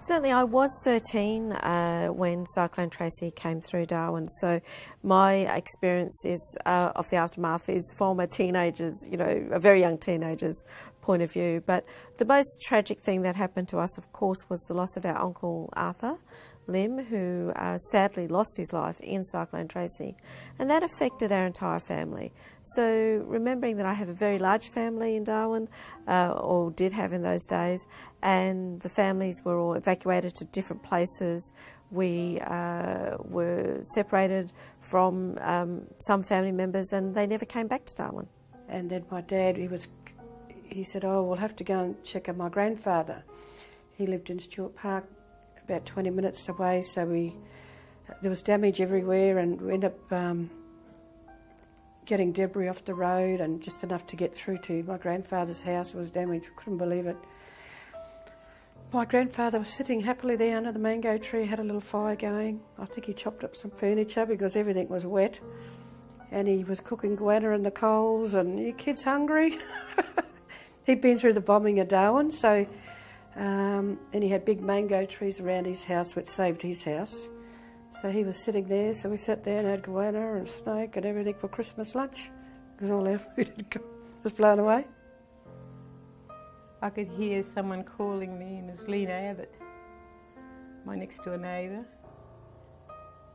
Certainly, I was 13 when Cyclone Tracy came through Darwin, so my experience is of the aftermath is from a teenager's, a very young teenager's point of view. But the most tragic thing that happened to us, of course, was the loss of our uncle Arthur Lim, who sadly lost his life in Cyclone Tracy, and that affected our entire family. So remembering that I have a very large family in Darwin, or did have in those days, and the families were all evacuated to different places. We were separated from some family members, and they never came back to Darwin. And then my dad, he said, "Oh, we'll have to go and check on my grandfather." He lived in Stewart Park, about 20 minutes away, so there was damage everywhere, and we ended up getting debris off the road, and just enough to get through to my grandfather's house. It was damaged. We couldn't believe it. My grandfather was sitting happily there under the mango tree, had a little fire going. I think he chopped up some furniture because everything was wet, and he was cooking guana in the coals. And "You kids hungry?" He'd been through the bombing of Darwin, so and he had big mango trees around his house, which saved his house. So he was sitting there, so we sat there and had guana and snake and everything for Christmas lunch, because all our food was blown away. I could hear someone calling me, and it was Lena Abbott, my next door neighbour.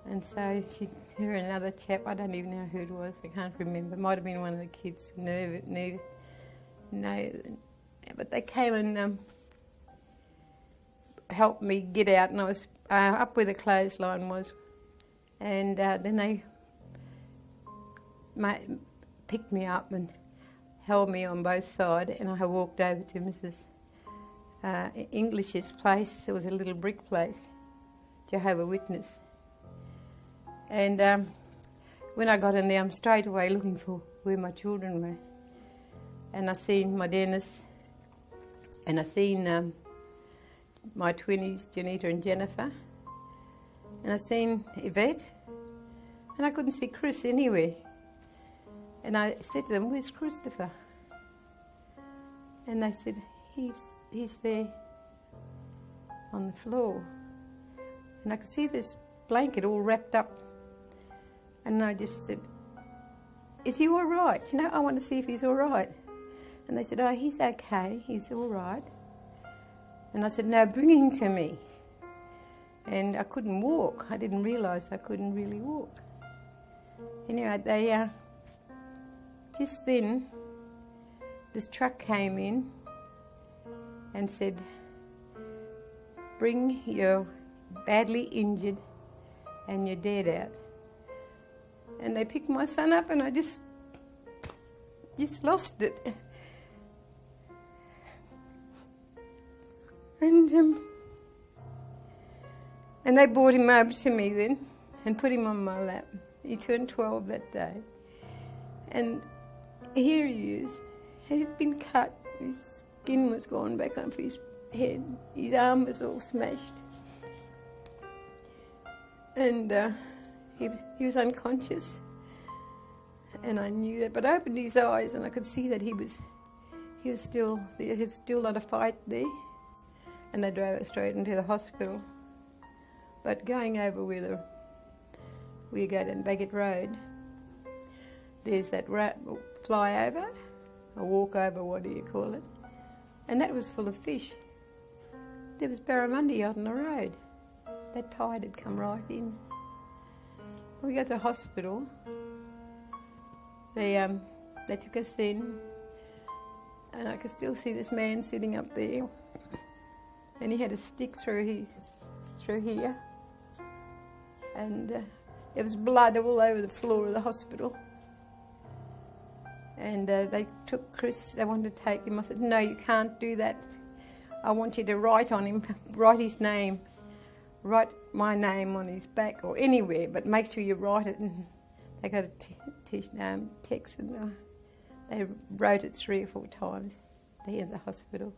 And so her and another chap, I don't even know who it was, I can't remember, it might have been one of the kids, no, but they came and helped me get out, and I was up where the clothesline was, and then they picked me up and held me on both sides, and I walked over to Mrs. English's place. It was a little brick place, Jehovah's Witness. And when I got in there, I'm straight away looking for where my children were, and I seen my Dennis, and I seen my twinnies, Janita and Jennifer, and I seen Yvette, and I couldn't see Chris anywhere. And I said to them, "Where's Christopher?" And they said, he's there on the floor. And I could see this blanket all wrapped up. And I just said, "Is he all right? I want to see if he's all right." And they said, "Oh, he's okay, he's all right." And I said, "No, bring him to me." And I couldn't walk. I didn't realise I couldn't really walk. Anyway, they just then, this truck came in and said, "Bring your badly injured and your dad out." And they picked my son up, and I just lost it. And they brought him over to me then and put him on my lap. He turned 12 that day. And here he is. He'd been cut. His skin was gone back off his head. His arm was all smashed. And he was unconscious. And I knew that. But I opened his eyes, and I could see that he was still there. There's still not a fight there. And they drove us straight into the hospital. But going over where we go down Baggett Road, there's that flyover, a walkover, what do you call it? And that was full of fish. There was barramundi out on the road. That tide had come right in. We got to the hospital. They took us in, and I could still see this man sitting up there. And he had a stick through here, and there was blood all over the floor of the hospital. And they took Chris. They wanted to take him. I said, "No, you can't do that. I want you to write on him, write his name, write my name on his back or anywhere, but make sure you write it." And they got a text, and they wrote it 3 or 4 times there in the hospital.